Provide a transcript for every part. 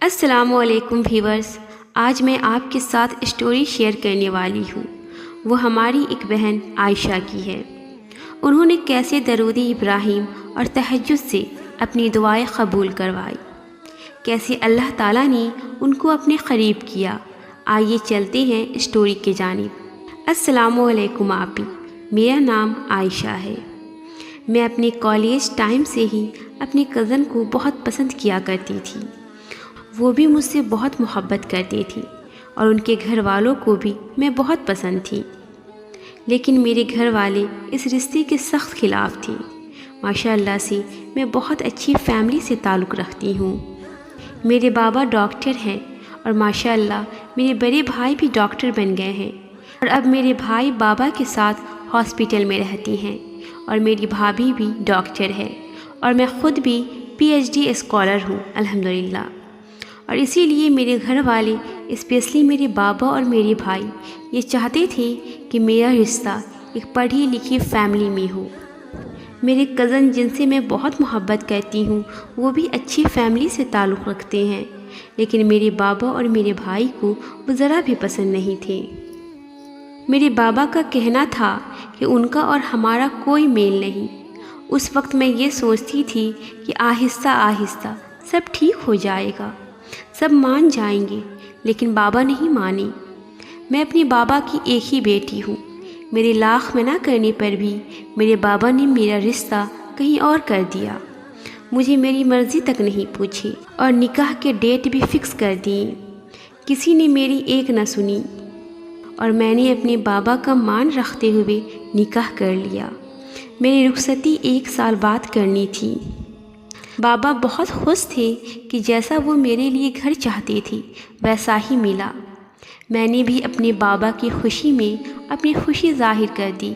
السلام علیکم ویورز، آج میں آپ کے ساتھ اسٹوری شیئر کرنے والی ہوں۔ وہ ہماری ایک بہن عائشہ کی ہے۔ انہوں نے کیسے درود ابراہیم اور تہجد سے اپنی دعائیں قبول کروائی، کیسے اللہ تعالیٰ نے ان کو اپنے قریب کیا۔ آئیے چلتے ہیں اسٹوری کی جانب۔ السلام علیکم آپی، میرا نام عائشہ ہے۔ میں اپنے کالج ٹائم سے ہی اپنی کزن کو بہت پسند کیا کرتی تھی۔ وہ بھی مجھ سے بہت محبت کرتی تھی اور ان کے گھر والوں کو بھی میں بہت پسند تھی، لیکن میرے گھر والے اس رشتے کے سخت خلاف تھے۔ ماشاء اللہ سے میں بہت اچھی فیملی سے تعلق رکھتی ہوں۔ میرے بابا ڈاکٹر ہیں اور ماشاء اللہ میرے بڑے بھائی بھی ڈاکٹر بن گئے ہیں، اور اب میرے بھائی بابا کے ساتھ ہاسپٹل میں رہتی ہیں، اور میری بھابھی بھی ڈاکٹر ہے، اور میں خود بھی PhD اسکالر ہوں الحمدللہ۔ اور اسی لیے میرے گھر والے، اسپیشلی میرے بابا اور میرے بھائی، یہ چاہتے تھے کہ میرا رشتہ ایک پڑھی لکھی فیملی میں ہو۔ میرے کزن جن سے میں بہت محبت کرتی ہوں، وہ بھی اچھی فیملی سے تعلق رکھتے ہیں، لیکن میرے بابا اور میرے بھائی کو وہ ذرا بھی پسند نہیں تھے۔ میرے بابا کا کہنا تھا کہ ان کا اور ہمارا کوئی میل نہیں۔ اس وقت میں یہ سوچتی تھی کہ آہستہ آہستہ سب ٹھیک ہو جائے گا، سب مان جائیں گے، لیکن بابا نہیں مانے۔ میں اپنے بابا کی ایک ہی بیٹی ہوں۔ میرے لاکھ منع کرنے پر بھی میرے بابا نے میرا رشتہ کہیں اور کر دیا۔ مجھے میری مرضی تک نہیں پوچھی اور نکاح کے ڈیٹ بھی فکس کر دیے۔ کسی نے میری ایک نہ سنی اور میں نے اپنے بابا کا مان رکھتے ہوئے نکاح کر لیا۔ میری رخصتی 1 سال بعد کرنی تھی۔ بابا بہت خوش تھے کہ جیسا وہ میرے لیے گھر چاہتے تھے ویسا ہی ملا۔ میں نے بھی اپنے بابا کی خوشی میں اپنی خوشی ظاہر کر دی۔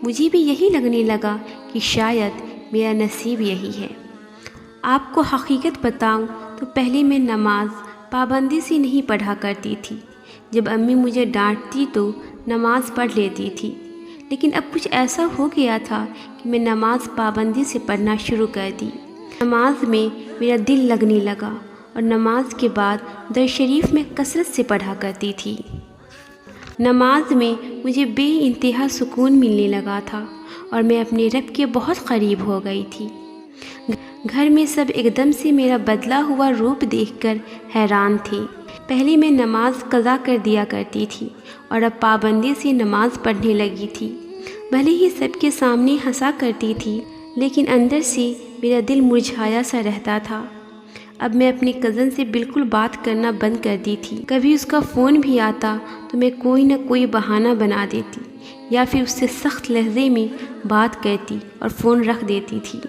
مجھے بھی یہی لگنے لگا کہ شاید میرا نصیب یہی ہے۔ آپ کو حقیقت بتاؤں تو پہلے میں نماز پابندی سے نہیں پڑھا کرتی تھی۔ جب امی مجھے ڈانٹتی تو نماز پڑھ لیتی تھی، لیکن اب کچھ ایسا ہو گیا تھا کہ میں نماز پابندی سے پڑھنا شروع کر دی۔ نماز میں میرا دل لگنے لگا اور نماز کے بعد درود شریف میں کثرت سے پڑھا کرتی تھی۔ نماز میں مجھے بے انتہا سکون ملنے لگا تھا اور میں اپنے رب کے بہت قریب ہو گئی تھی۔ گھر میں سب ایک دم سے میرا بدلا ہوا روپ دیکھ کر حیران تھے۔ پہلے میں نماز قضا کر دیا کرتی تھی اور اب پابندی سے نماز پڑھنے لگی تھی۔ بھلے ہی سب کے سامنے ہنسا کرتی تھی، لیکن اندر سے میرا دل مرجھایا سا رہتا تھا۔ اب میں اپنی کزن سے بالکل بات کرنا بند کر دی تھی۔ کبھی اس کا فون بھی آتا تو میں کوئی نہ کوئی بہانہ بنا دیتی یا پھر اس سے سخت لہجے میں بات کرتی اور فون رکھ دیتی تھی۔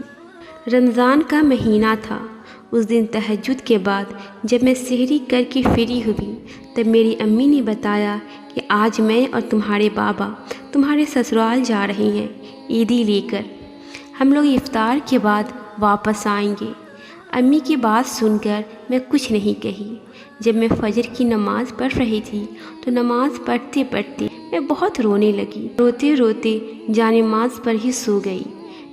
رمضان کا مہینہ تھا۔ اس دن تہجد کے بعد جب میں سحری کر کے فری ہوئی، تب میری امی نے بتایا کہ آج میں اور تمہارے بابا تمہارے سسرال جا رہے ہیں عیدی لے کر۔ ہم لوگ افطار کے بعد واپس آئیں گے۔ امی کی بات سن کر میں کچھ نہیں کہی۔ جب میں فجر کی نماز پڑھ رہی تھی تو نماز پڑھتے پڑھتے میں بہت رونے لگی۔ روتے روتے جانماز پر ہی سو گئی۔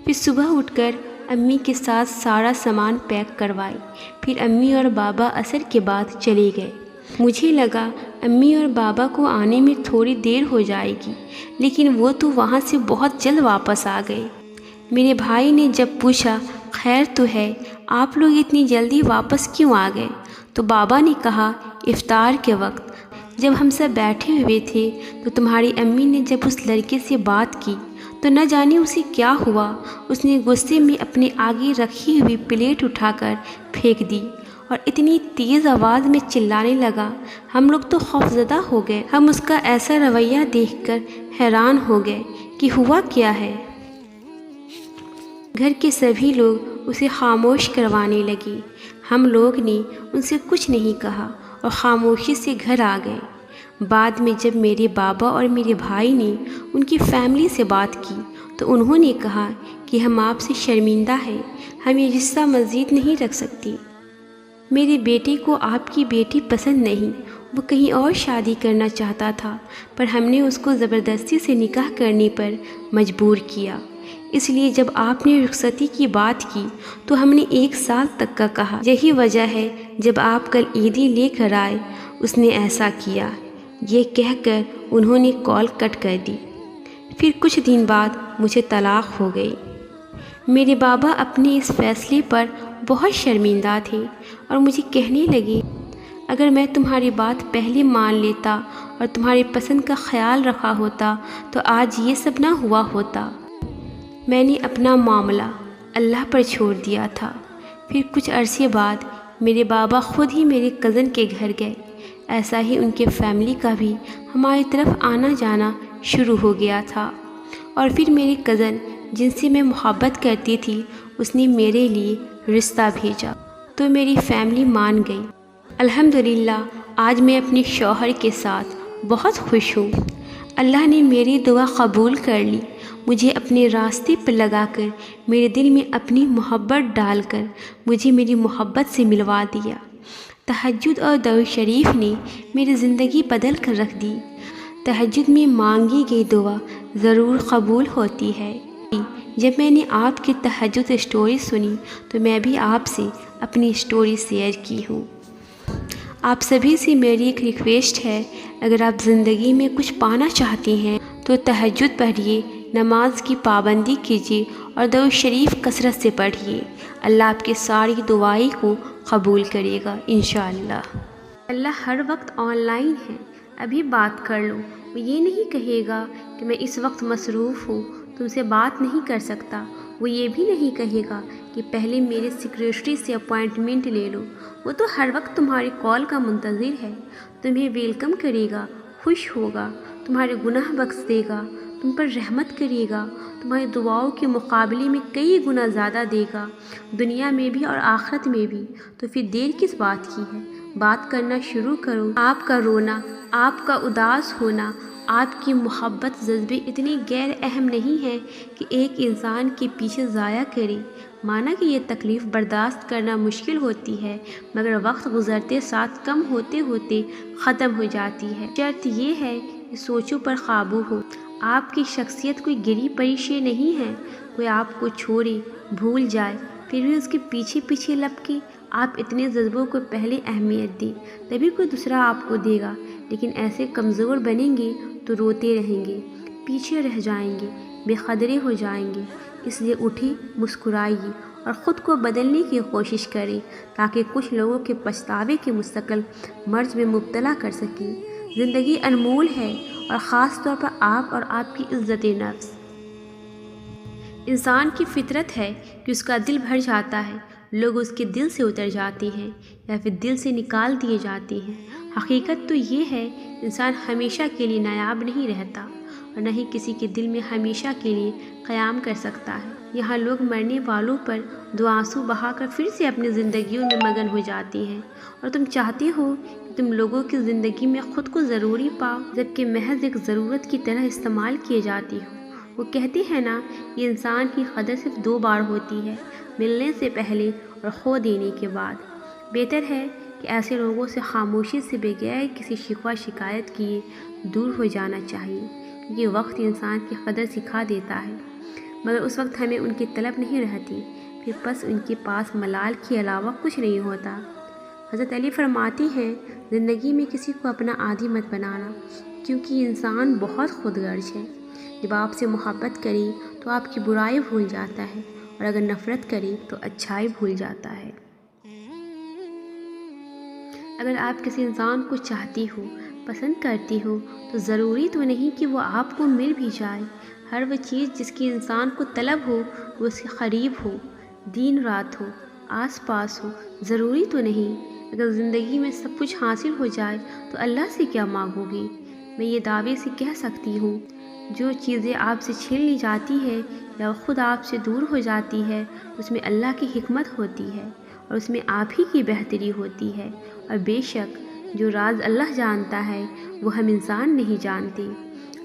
پھر صبح اٹھ کر امی کے ساتھ سارا سامان پیک کروائی۔ پھر امی اور بابا عصر کے بعد چلے گئے۔ مجھے لگا امی اور بابا کو آنے میں تھوڑی دیر ہو جائے گی، لیکن وہ تو وہاں سے بہت جلد واپس آ گئے۔ میرے بھائی نے جب پوچھا خیر تو ہے، آپ لوگ اتنی جلدی واپس کیوں آ گئے؟ تو بابا نے کہا افطار کے وقت جب ہم سب بیٹھے ہوئے تھے تو تمہاری امی نے جب اس لڑکے سے بات کی تو نہ جانے اسے کیا ہوا، اس نے غصے میں اپنے آگے رکھی ہوئی پلیٹ اٹھا کر پھینک دی اور اتنی تیز آواز میں چلانے لگا، ہم لوگ تو خوفزدہ ہو گئے۔ ہم اس کا ایسا رویہ دیکھ کر حیران ہو گئے کہ ہوا کیا ہے۔ گھر کے سبھی لوگ اسے خاموش کروانے لگے۔ ہم لوگ نے ان سے کچھ نہیں کہا اور خاموشی سے گھر آ گئے۔ بعد میں جب میرے بابا اور میرے بھائی نے ان کی فیملی سے بات کی تو انہوں نے کہا کہ ہم آپ سے شرمندہ ہیں، ہم یہ رشتہ مزید نہیں رکھ سکتی۔ میرے بیٹے کو آپ کی بیٹی پسند نہیں، وہ کہیں اور شادی کرنا چاہتا تھا، پر ہم نے اس کو زبردستی سے نکاح کرنے پر مجبور کیا۔ اس لیے جب آپ نے رخصتی کی بات کی تو ہم نے 1 سال تک کا کہا۔ یہی وجہ ہے جب آپ کل عیدی لے کر آئے اس نے ایسا کیا۔ یہ کہہ کر انہوں نے کال کٹ کر دی۔ پھر کچھ دن بعد مجھے طلاق ہو گئی۔ میرے بابا اپنے اس فیصلے پر بہت شرمندہ تھے اور مجھے کہنے لگے، اگر میں تمہاری بات پہلے مان لیتا اور تمہاری پسند کا خیال رکھا ہوتا تو آج یہ سب نہ ہوا ہوتا۔ میں نے اپنا معاملہ اللہ پر چھوڑ دیا تھا۔ پھر کچھ عرصے بعد میرے بابا خود ہی میرے کزن کے گھر گئے۔ ایسا ہی ان کے فیملی کا بھی ہماری طرف آنا جانا شروع ہو گیا تھا، اور پھر میرے کزن جن سے میں محبت کرتی تھی اس نے میرے لیے رشتہ بھیجا تو میری فیملی مان گئی۔ الحمدللہ آج میں اپنے شوہر کے ساتھ بہت خوش ہوں۔ اللہ نے میری دعا قبول کر لی، مجھے اپنے راستے پر لگا کر، میرے دل میں اپنی محبت ڈال کر مجھے میری محبت سے ملوا دیا۔ تہجد اور درود شریف نے میری زندگی بدل کر رکھ دی۔ تہجد میں مانگی گئی دعا ضرور قبول ہوتی ہے۔ جب میں نے آپ کی تہجد اسٹوری سنی تو میں بھی آپ سے اپنی اسٹوری شیئر کی ہوں۔ آپ سبھی سے میری ایک ریکویسٹ ہے، اگر آپ زندگی میں کچھ پانا چاہتی ہیں تو تہجد پڑھیے، نماز کی پابندی کیجیے اور درود شریف کثرت سے پڑھیے۔ اللہ آپ کی ساری دعائیں کو قبول کرے گا انشاءاللہ۔ اللہ ہر وقت آن لائن ہے، ابھی بات کر لو۔ وہ یہ نہیں کہے گا کہ میں اس وقت مصروف ہوں، تم سے بات نہیں کر سکتا۔ وہ یہ بھی نہیں کہے گا کہ پہلے میرے سیکریٹری سے اپوائنٹمنٹ لے لو۔ وہ تو ہر وقت تمہاری کال کا منتظر ہے، تمہیں ویلکم کرے گا، خوش ہوگا، تمہارے گناہ بخش دے گا، تم پر رحمت کرے گا، تمہاری دعاؤں کے مقابلے میں کئی گنا زیادہ دے گا، دنیا میں بھی اور آخرت میں بھی۔ تو پھر دیر کس بات کی ہے؟ بات کرنا شروع کرو۔ آپ کا رونا، آپ کا اداس ہونا، آپ کی محبت جذبے اتنی غیر اہم نہیں ہے کہ ایک انسان کے پیچھے ضائع کرے۔ مانا کہ یہ تکلیف برداشت کرنا مشکل ہوتی ہے، مگر وقت گزرتے ساتھ کم ہوتے ہوتے ختم ہو جاتی ہے۔ شرط یہ ہے کہ سوچوں پر قابو ہو۔ آپ کی شخصیت کوئی گری پڑی شے نہیں ہے۔ کوئی آپ کو چھوڑے، بھول جائے، پھر بھی اس کے پیچھے پیچھے لپکے۔ آپ اتنے جذبوں کو پہلے اہمیت دیں، تبھی کوئی دوسرا آپ کو دے گا۔ لیکن ایسے کمزور بنیں گے تو روتے رہیں گے، پیچھے رہ جائیں گے، بے قدرے ہو جائیں گے۔ اس لیے اٹھیں، مسکرائیے اور خود کو بدلنے کی کوشش کریں تاکہ کچھ لوگوں کے پچھتاوے کے مستقل مرض میں مبتلا کر سکیں۔ زندگی انمول ہے، اور خاص طور پر آپ اور آپ کی عزت نفس۔ انسان کی فطرت ہے کہ اس کا دل بھر جاتا ہے، لوگ اس کے دل سے اتر جاتے ہیں یا پھر دل سے نکال دیے جاتے ہیں۔ حقیقت تو یہ ہے، انسان ہمیشہ کے لیے نایاب نہیں رہتا اور نہ ہی کسی کے دل میں ہمیشہ کے لیے قیام کر سکتا ہے۔ یہاں لوگ مرنے والوں پر دو آنسو بہا کر پھر سے اپنی زندگیوں میں مگن ہو جاتے ہیں، اور تم چاہتے ہو کہ تم لوگوں کی زندگی میں خود کو ضروری پاؤ، جبکہ محض ایک ضرورت کی طرح استعمال کیے جاتی ہو۔ وہ کہتے ہیں نا، یہ انسان کی قدر صرف 2 بار ہوتی ہے، ملنے سے پہلے اور کھو دینے کے بعد۔ بہتر ہے کہ ایسے لوگوں سے خاموشی سے بغیر کسی شکوہ شکایت کیے دور ہو جانا چاہیے۔ یہ وقت انسان کی قدر سکھا دیتا ہے، مگر اس وقت ہمیں ان کی طلب نہیں رہتی، پھر بس ان کے پاس ملال کے علاوہ کچھ نہیں ہوتا۔ حضرت علی فرماتی ہیں، زندگی میں کسی کو اپنا عادی مت بنانا، کیونکہ انسان بہت خود غرض ہے۔ جب آپ سے محبت کرے تو آپ کی برائی بھول جاتا ہے، اور اگر نفرت کرے تو اچھائی بھول جاتا ہے۔ اگر آپ کسی انسان کو چاہتی ہو، پسند کرتی ہو، تو ضروری تو نہیں کہ وہ آپ کو مل بھی جائے۔ ہر وہ چیز جس کی انسان کو طلب ہو وہ اس کے قریب ہو، دن رات ہو، آس پاس ہو، ضروری تو نہیں۔ اگر زندگی میں سب کچھ حاصل ہو جائے تو اللہ سے کیا مانگو گی؟ میں یہ دعوے سے کہہ سکتی ہوں، جو چیزیں آپ سے چھین لی جاتی ہے یا خود آپ سے دور ہو جاتی ہے، اس میں اللہ کی حکمت ہوتی ہے، اور اس میں آپ ہی کی بہتری ہوتی ہے، اور بے شک جو راز اللہ جانتا ہے وہ ہم انسان نہیں جانتے۔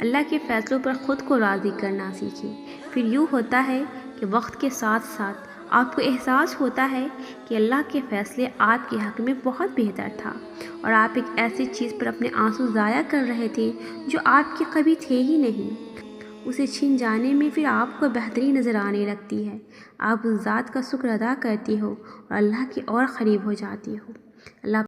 اللہ کے فیصلوں پر خود کو راضی کرنا سیکھیں، پھر یوں ہوتا ہے کہ وقت کے ساتھ ساتھ آپ کو احساس ہوتا ہے کہ اللہ کے فیصلے آپ کے حق میں بہت بہتر تھا، اور آپ ایک ایسی چیز پر اپنے آنسو ضائع کر رہے تھے جو آپ کے کبھی تھے ہی نہیں۔ اسے چھن جانے میں پھر آپ کو بہتری نظر آنے لگتی ہے۔ آپ اس ذات کا شکر ادا کرتی ہو اور اللہ کی اور قریب ہو جاتی ہو۔ اللہ